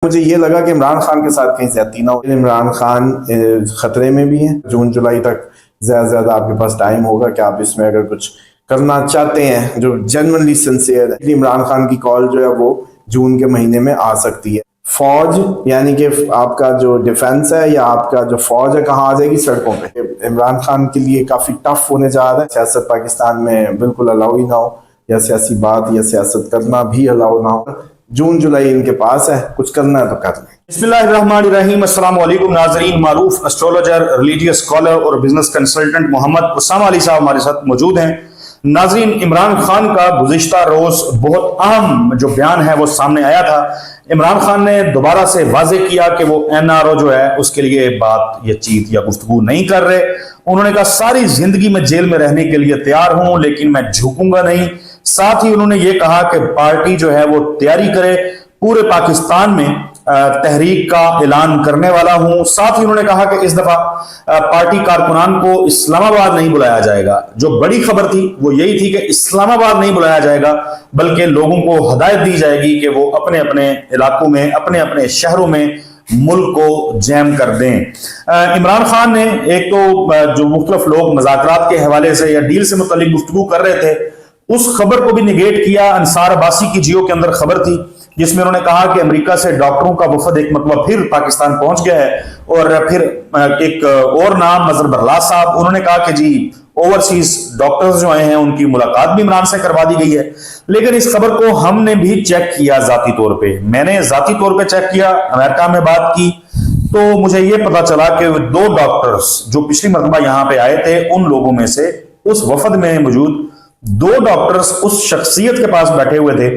मुझे ये लगा कि इमरान खान के साथ कहीं ज्यादती ना हो। इमरान खान खतरे में भी हैं। जून जुलाई तक ज्यादा से ज्यादा आपके पास टाइम होगा कि आप इसमें अगर कुछ करना चाहते हैं जो जेन्युइनली सिंसियर है। इमरान खान की कॉल जो है वो जून के महीने में आ सकती है। फौज यानी कि आपका जो डिफेंस है या आपका जो फौज है कहाँ आ जाएगी? सड़कों पे। इमरान खान के लिए काफी टफ होने जा रहा है। सियासत पाकिस्तान में बिल्कुल अलाउ ही ना हो, या सियासी बात या सियासत करना भी अलाउ ना हो। जून जुलाई इनके पास है, कुछ करना है तो कर लें। बिस्मिल्लाहिर्रहमानिर्रहीम। अस्सलाम वालेकुम नाज़रीन। मारूफ एस्ट्रोलॉजर, रिलीजियस स्कॉलर और बिजनेस कंसल्टेंट मोहम्मद उसामा अली साहब हमारे साथ मौजूद हैं। नाज़रीन, इमरान खान का गुज़िश्ता रोज बहुत अहम जो बयान है वो सामने आया था। इमरान खान ने दोबारा से वाजे किया कि वो NRO जो है उसके लिए बात या चीत या गुफ्तगू नहीं कर रहे। उन्होंने कहा सारी जिंदगी में जेल में रहने के लिए तैयार हूं लेकिन मैं झुकूंगा नहीं। साथ ही उन्होंने ये कहा कि पार्टी जो है वो तैयारी करे, पूरे पाकिस्तान में तहरीक का ऐलान करने वाला हूं। साथ ही उन्होंने कहा कि इस दफा पार्टी कारकुनान को इस्लामाबाद नहीं बुलाया जाएगा। जो बड़ी खबर थी वो यही थी कि इस्लामाबाद नहीं बुलाया जाएगा, बल्कि लोगों को हदायत दी जाएगी कि वो अपने अपने इलाकों में, अपने अपने शहरों में मुल्क को जैम कर दें। इमरान खान ने एक तो जो मुख्तलिफ लोग मुज़ाकरात के हवाले से या डील से मुतल्लिक गुफ्तगू कर रहे थे उस खबर को भी निगेट किया। अंसार अब्बासी की जियो के अंदर खबर थी जिसमें उन्होंने कहा कि अमेरिका से डॉक्टरों का वफद एक मतलब फिर पाकिस्तान पहुंच गया है। और फिर एक और नाम मजहर बरलास साहब, उन्होंने कहा कि जी ओवरसीज डॉक्टर्स जो आए हैं उनकी मुलाकात भी इमरान से करवा दी गई है। लेकिन इस खबर को हमने भी चेक किया जाती तौर पे, मैंने जाती तौर पे चेक किया, अमेरिका में बात की तो मुझे यह पता चला कि 2 डॉक्टर्स जो पिछली मरतबा यहां पे आए थे उन लोगों में से उस वफद में मौजूद 2 डॉक्टर्स उस शख्सियत के पास बैठे हुए थे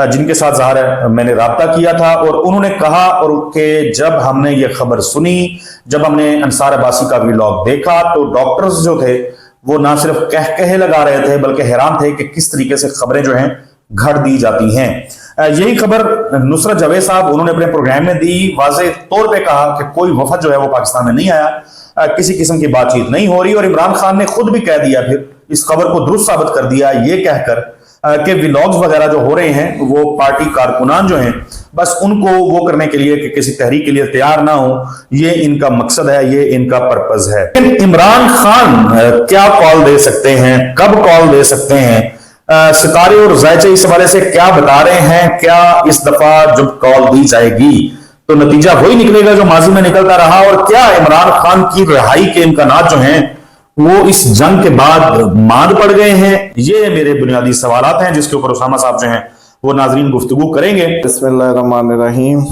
जिनके साथ ज़ाहिर है मैंने राब्ता किया था। और उन्होंने कहा और कि जब हमने ये खबर सुनी, जब हमने अंसार अब्बासी का व्लॉग देखा तो डॉक्टर्स जो थे वो ना सिर्फ कहे लगा रहे थे बल्कि हैरान थे कि किस तरीके से खबरें जो हैं घड़ दी जाती हैं। यही खबर नुसरत जावेद साहब उन्होंने अपने प्रोग्राम में दी, वाज़े तौर पे कहा कि कोई वफद जो है वो पाकिस्तान में नहीं आया, किसी किस्म की बातचीत नहीं हो रही। और इमरान खान ने खुद भी कह दिया, फिर इस खबर को दुरुस्त साबित कर दिया ये कहकर कि व्लॉग्स वगैरह जो हो रहे हैं वो पार्टी कारकुनान जो हैं बस उनको वो करने के लिए कि किसी तहरीक के लिए तैयार ना हो, ये इनका मकसद है, ये इनका पर्पज है। इमरान खान क्या कॉल दे सकते हैं, कब कॉल दे सकते हैं, सितारे और जायचे इस हवाले से क्या बता रहे हैं? क्या इस दफा जब कॉल दी जाएगी तो नतीजा वही निकलेगा जो माजी में निकलता रहा? और क्या इमरान खान की रिहाई के इम्कानात जो हैं वो इस जंग के बाद मांद पड़ गए हैं? ये मेरे बुनियादी सवालात हैं जिसके ऊपर उसामा साहब जो हैं वो नाजरीन गुफ्तगू करेंगे। बिस्मिल्लाहिर्रहमानिर्रहीम,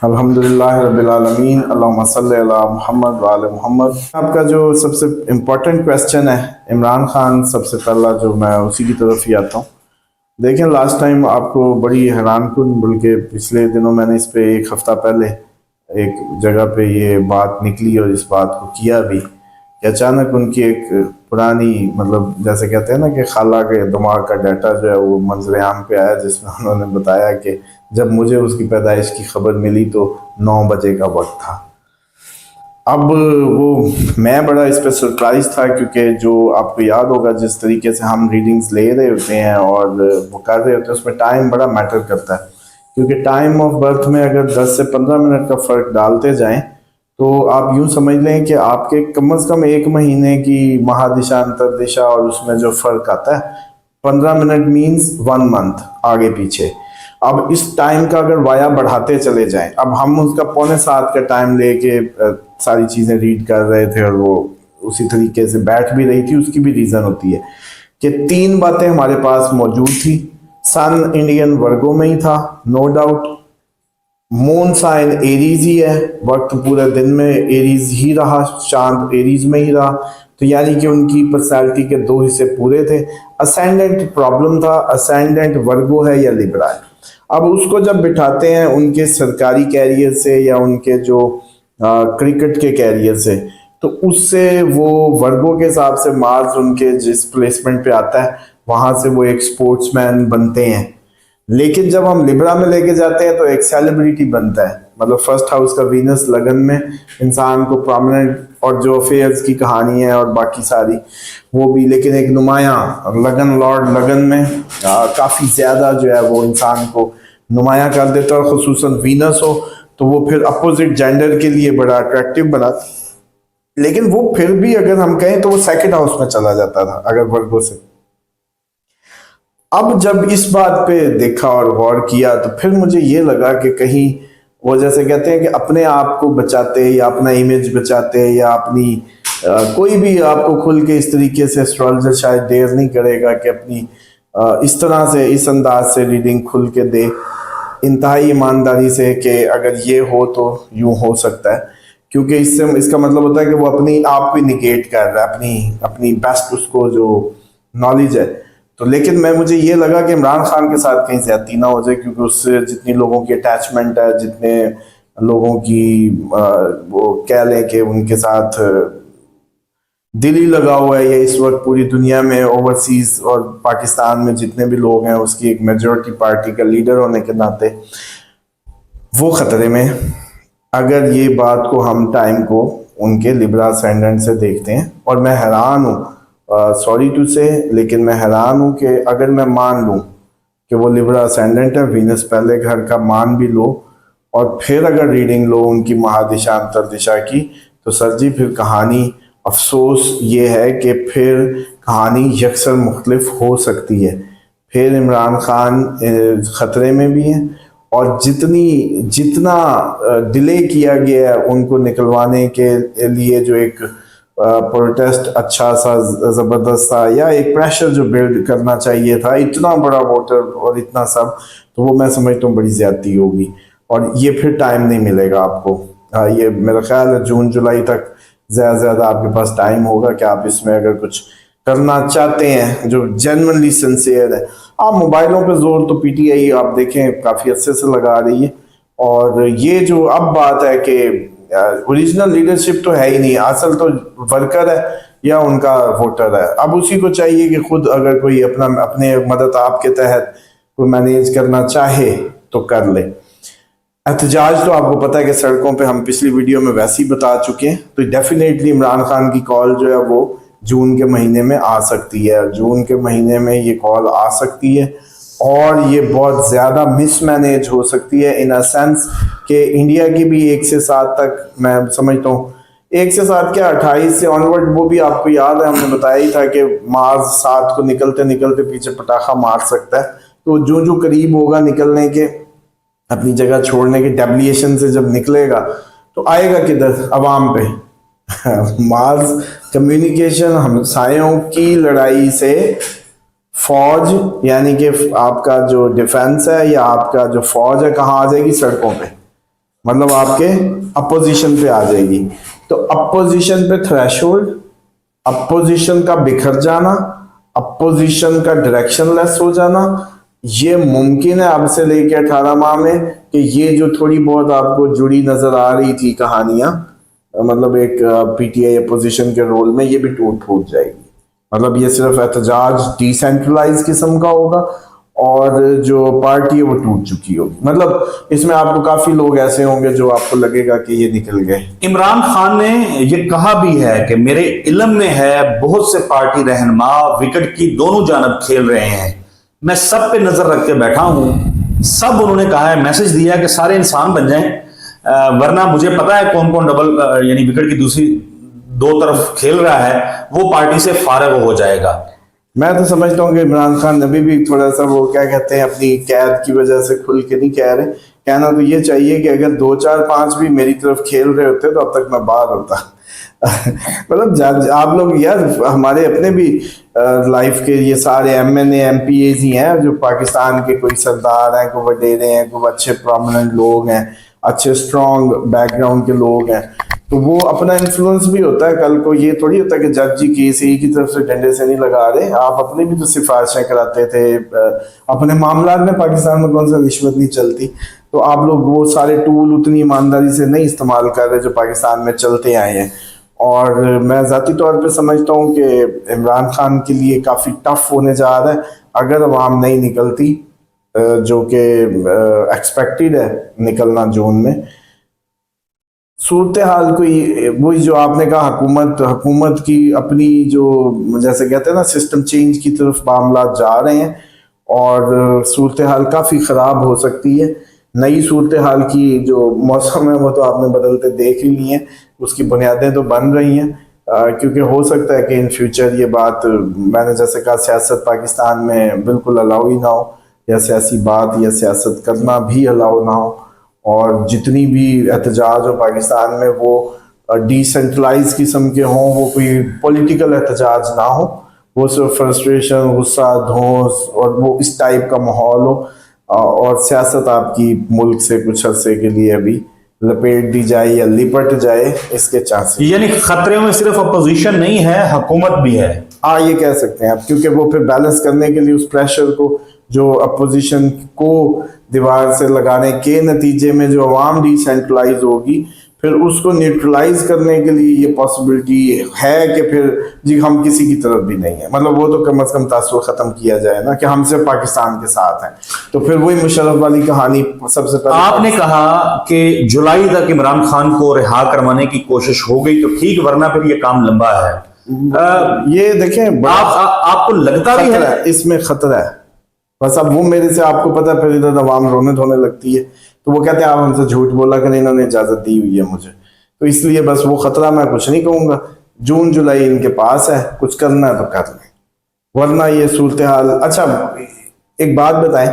अल्हम्दुलिल्लाह रब्बिल आलमीन, अल्लाहुम्मा सल्ली अला मुहम्मद व आले मुहम्मद। आपका जो सबसे इम्पोर्टेंट क्वेश्चन है इमरान खान, सबसे पहला जो मैं उसी की तरफ ही आता हूँ। देखें, लास्ट टाइम आपको बड़ी हैरानकुन, बल्कि पिछले दिनों मैंने इस पे 1 हफ्ता पहले एक जगह पे ये बात निकली और इस बात को किया भी कि अचानक उनकी एक पुरानी, मतलब जैसे कहते हैं ना कि खाला के दिमाग का डाटा जो है वो मंजर आम पे आया, जिसमें उन्होंने बताया कि जब मुझे उसकी पैदाइश की खबर मिली तो 9 बजे का वक्त था। अब वो मैं बड़ा इस पर सरप्राइज था क्योंकि जो आपको याद होगा जिस तरीके से हम रीडिंग्स ले रहे होते हैं और वो कर रहे होते हैं उसमें टाइम बड़ा मैटर करता है, क्योंकि टाइम ऑफ बर्थ में अगर 10 से 15 मिनट का फ़र्क डालते जाएं तो आप यूं समझ लें कि आपके कम से कम 1 महीने की महादिशा अंतरदिशा और उसमें जो फ़र्क आता है 15 मिनट मीन्स 1 मंथ आगे पीछे। अब इस टाइम का अगर वाया बढ़ाते चले जाएं, अब हम उसका 6:45 का टाइम लेके सारी चीज़ें रीड कर रहे थे और वो उसी तरीके से बैठ भी रही थी। उसकी भी रीज़न होती है कि 3 बातें हमारे पास मौजूद थी। सन इंडियन वर्गो में ही था, no doubt. Moon sign Aries ही है, वक्त पूरे दिन में एरीज ही रहा, चांद एरीज में ही रहा, तो यानी कि उनकी पर्सनालिटी के 2 हिस्से पूरे थे। असेंडेंट प्रॉब्लम था, असेंडेंट वर्गो है या लिब्रा है। अब उसको जब बिठाते हैं उनके सरकारी कैरियर से या उनके जो क्रिकेट के कैरियर से, तो उससे वो वर्गों के हिसाब से मार्स उनके जिस प्लेसमेंट पे आता है वहाँ से वो एक स्पोर्ट्समैन बनते हैं। लेकिन जब हम लिब्रा में लेके जाते हैं तो एक सेलिब्रिटी बनता है, मतलब फर्स्ट हाउस का वीनस लगन में इंसान को प्रोमिनेंट, और जो अफेयर्स की कहानी है और बाकी सारी वो भी, लेकिन एक नुमायाँ लगन, लॉर्ड लगन में काफ़ी ज़्यादा जो है वो इंसान को नुमायां कर देता है, और खुसूसन वीनस हो तो वो फिर अपोजिट जेंडर के लिए बड़ा अट्रैक्टिव बना। लेकिन वो फिर भी अगर हम कहें तो वो सेकंड हाउस में चला जाता था अगर वर्गों से। अब जब इस बात पे देखा और गौर किया तो फिर मुझे ये लगा कि कहीं वो जैसे कहते हैं कि अपने आप को बचाते या अपना इमेज बचाते या अपनी कोई भी आपको खुल के इस तरीके से एस्ट्रोलॉजर शायद देर नहीं करेगा कि अपनी इस तरह से इस अंदाज से रीडिंग खुल के दे, इंतहाई ईमानदारी से कि अगर ये हो तो यूं हो सकता है, क्योंकि इससे इसका मतलब होता है कि वो अपनी आप को निगेट कर रहा है, अपनी बेस्ट उसको जो नॉलेज है। तो लेकिन मुझे ये लगा कि इमरान खान के साथ कहीं ज्यादती ना हो जाए, क्योंकि उससे जितनी लोगों की अटैचमेंट है, जितने लोगों की वो कह लें कि उनके साथ दिली लगा हुआ है, ये इस वक्त पूरी दुनिया में ओवरसीज और पाकिस्तान में जितने भी लोग हैं उसकी एक मेजॉरिटी पार्टी का लीडर होने के नाते वो खतरे में। अगर ये बात को हम टाइम को उनके लिब्रा असेंडेंट से देखते हैं, और मैं हैरान हूँ, सॉरी टू से, लेकिन मैं हैरान हूँ कि अगर मैं मान लूँ कि वो लिब्रा असेंडेंट है, वीनस पहले घर का मान भी लो और फिर अगर रीडिंग लो उनकी महादिशा अंतरदिशा की, तो सर जी फिर कहानी अफसोस ये है कि फिर कहानी यकसर मुख्तलिफ हो सकती है। फिर इमरान खान ख़तरे में भी हैं, और जितना डिले किया गया है उनको निकलवाने के लिए, जो एक प्रोटेस्ट अच्छा सा ज़बरदस्त था या एक प्रेशर जो बिल्ड करना चाहिए था, इतना बड़ा वोटर और इतना सब, तो वो मैं समझता हूँ बड़ी ज़्यादती होगी और ये फिर टाइम नहीं मिलेगा आपको। ये मेरा ख्याल है जून जुलाई तक ज़्यादा से ज़्यादा आपके पास टाइम होगा कि आप इसमें अगर कुछ करना चाहते हैं जो जेन्युइनली सिंसियर है। आप मोबाइलों पे जोर तो पीटीआई आप देखें काफ़ी अच्छे से लगा रही है, और ये जो अब बात है कि ओरिजिनल लीडरशिप तो है ही नहीं, असल तो वर्कर है या उनका वोटर है। अब उसी को चाहिए कि खुद अगर कोई अपने मदद आपके तहत कोई मैनेज करना चाहे तो कर ले। एहतजाज तो आपको पता है कि सड़कों पे हम पिछली वीडियो में वैसे ही बता चुके हैं, तो डेफिनेटली इमरान खान की कॉल जो है वो जून के महीने में आ सकती है। जून के महीने में ये कॉल आ सकती है और ये बहुत ज़्यादा मिसमैनेज हो सकती है, इन अ सेंस कि इंडिया की भी 1 से 7 तक मैं समझता हूँ, 1 से 7 क्या 28 से ऑनवर्ड, वो भी आपको याद है हमने बताया ही था कि मार्च 7 को निकलते निकलते पीछे पटाखा मार सकता है। तो जो जो करीब होगा निकलने के, अपनी जगह छोड़ने के, डेविएशन से जब निकलेगा तो आएगा किधर, अवाम पे। मास कम्युनिकेशन, हमसायों की लड़ाई से फौज यानी कि आपका जो डिफेंस है या आपका जो फौज है कहाँ आ जाएगी, सड़कों पे, मतलब आपके अपोजिशन पे आ जाएगी। तो अपोजिशन पे थ्रेशोल्ड, अपोजिशन का बिखर जाना, अपोजिशन का डायरेक्शनलेस हो जाना, ये मुमकिन है अब से लेके 18 माह में कि ये जो थोड़ी बहुत आपको जुड़ी नजर आ रही थी कहानियां, मतलब एक पीटीआई अपोजिशन के रोल में, ये भी टूट फूट जाएगी। मतलब ये सिर्फ एहतजाज डिसेंट्रलाइज किस्म का होगा और जो पार्टी है वो टूट चुकी होगी। मतलब इसमें आपको काफी लोग ऐसे होंगे जो आपको लगेगा कि ये निकल गए। इमरान खान ने ये कहा भी है कि मेरे इल्म में है बहुत से पार्टी रहनुमा विकेट की दोनों जानब खेल रहे हैं, मैं सब पे नजर रख के बैठा हूं। सब उन्होंने कहा है, मैसेज दिया है कि सारे इंसान बन जाएं, वरना मुझे पता है कौन कौन डबल यानी विकेट की दूसरी दो तरफ खेल रहा है, वो पार्टी से फारिग हो जाएगा। मैं तो समझता हूँ कि इमरान खान अभी भी थोड़ा सा वो क्या कहते हैं अपनी कैद की वजह से खुल के नहीं कह रहे। कहना तो ये चाहिए कि अगर 2 4 5 भी मेरी तरफ खेल रहे होते तो अब तक मैं बाहर होता। मतलब आप लोग यार, हमारे अपने भी लाइफ के ये सारे MNA MPAs ही हैं जो पाकिस्तान के कोई सरदार हैं, कोई वडेरे हैं, कोई अच्छे प्रोमिनेंट लोग हैं, अच्छे स्ट्रॉन्ग बैकग्राउंड के लोग हैं, तो वो अपना इन्फ्लुएंस भी होता है। कल को ये थोड़ी होता है कि जज जी केस ही की तरफ से डंडे से नहीं लगा रहे, आप अपने भी तो सिफारिशें कराते थे अपने मामला में। पाकिस्तान में कौन सा रिश्वत नहीं चलती, तो आप लोग वो सारे टूल उतनी ईमानदारी से नहीं इस्तेमाल कर रहे जो पाकिस्तान में चलते आए हैं। और मैं ज़ाती तौर पे समझता हूँ कि इमरान खान के लिए काफ़ी टफ होने जा रहा है अगर अवाम नहीं निकलती, जो कि एक्सपेक्टेड है निकलना जून में। सूरत हाल कोई वही जो आपने कहा, हुकूमत की अपनी जो जैसे कहते हैं ना सिस्टम चेंज की तरफ मामला जा रहे हैं, और सूरत हाल काफ़ी ख़राब हो सकती है। नई सूरत हाल की जो मौसम है वो तो आपने बदलते देख ही ली है, उसकी बुनियादें तो बन रही हैं, क्योंकि हो सकता है कि इन फ्यूचर ये बात, मैंने जैसे कहा, सियासत पाकिस्तान में बिल्कुल अलाउ ही ना हो, या सियासी बात या सियासत करना भी अलाउ ना हो, और जितनी भी एहतजाज हो पाकिस्तान में वो डिसेंट्रलाइज किस्म के हों, वो कोई पॉलिटिकल एहतजाज ना हो, वो सिर्फ फ्रस्ट्रेशन, गुस्सा, धौंस और वो इस टाइप का माहौल हो, और सियासत आपकी मुल्क से कुछ अरसे के लिए अभी लपेट दी जाए या लिपट जाए, इसके चांसेस। यानी खतरे में सिर्फ अपोजिशन नहीं है, हुकूमत भी है। हाँ, ये कह सकते हैं आप, क्योंकि वो फिर बैलेंस करने के लिए उस प्रेशर को जो अपोजिशन को दीवार से लगाने के नतीजे में जो अवाम डिसेंट्रलाइज होगी, फिर उसको न्यूट्रलाइज करने के लिए ये पॉसिबिलिटी है कि फिर जी हम किसी की तरफ भी नहीं है, मतलब वो तो कम से कम तासुर ख़त्म किया जाए ना कि हम सिर्फ पाकिस्तान के साथ हैं। तो फिर वही मुशर्रफ वाली कहानी सबसे पहले। आपने कहा कि जुलाई तक इमरान खान को रिहा करवाने की कोशिश हो गई तो ठीक, वरना फिर ये काम लंबा है। ये देखें, आपको लगता भी है इसमें खतरा है, बस अब वो मेरे से, आपको पता है, फिर इधर अवाम रोने धोने लगती है, तो वो कहते हैं आप हमसे झूठ बोला कि नहीं, इन्होंने इजाज़त दी हुई है मुझे, तो इसलिए बस वो खतरा, मैं कुछ नहीं कहूँगा। जून जुलाई इनके पास है, कुछ करना है तो कर लें, वरना ये सूरत हाल। अच्छा, एक बात बताएं,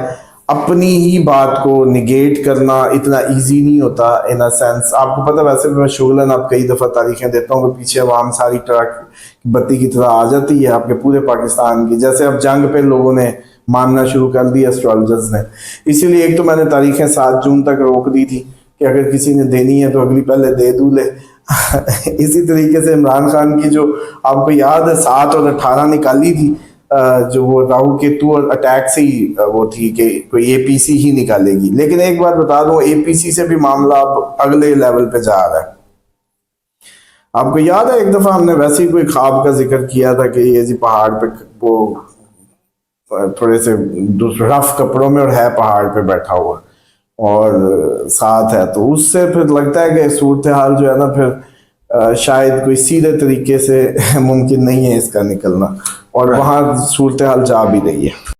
अपनी ही बात को निगेट करना इतना इजी नहीं होता इन अ सेंस। आपको पता, वैसे भी मैं शुगलन आप कई दफ़ा तारीखें देता हूँ कि पीछे अवाम सारी ट्रक बत्ती की तरह आ जाती है आपके पूरे पाकिस्तान की, जैसे अब जंग पे लोगों ने मानना शुरू कर दिया, एस्ट्रोलॉजर्स ने। इसीलिए एक तो मैंने तारीखें 7 जून तक रोक दी थी कि अगर किसी ने देनी है तो अगली पहले दे दूँ ले। इसी तरीके से इमरान खान की जो आपको याद है 7 और 18 निकाली थी, जो वो राहु केतु और अटैक से ही वो थी कि कोई एपीसी ही निकालेगी। लेकिन एक बात बता दूं, एपीसी से भी मामला अब अगले लेवल पे जा रहा है। आपको याद है एक दफा हमने वैसे ही कोई ख्वाब का जिक्र किया था कि ये जी पहाड़ पे वो थोड़े से रफ कपड़ों में और है पहाड़ पे बैठा हुआ और साथ है, तो उससे फिर लगता है कि सूरत हाल जो है ना, फिर शायद कोई सीधे तरीके से मुमकिन नहीं है इसका निकलना, और वहाँ सूरत हाल जा भी रही है।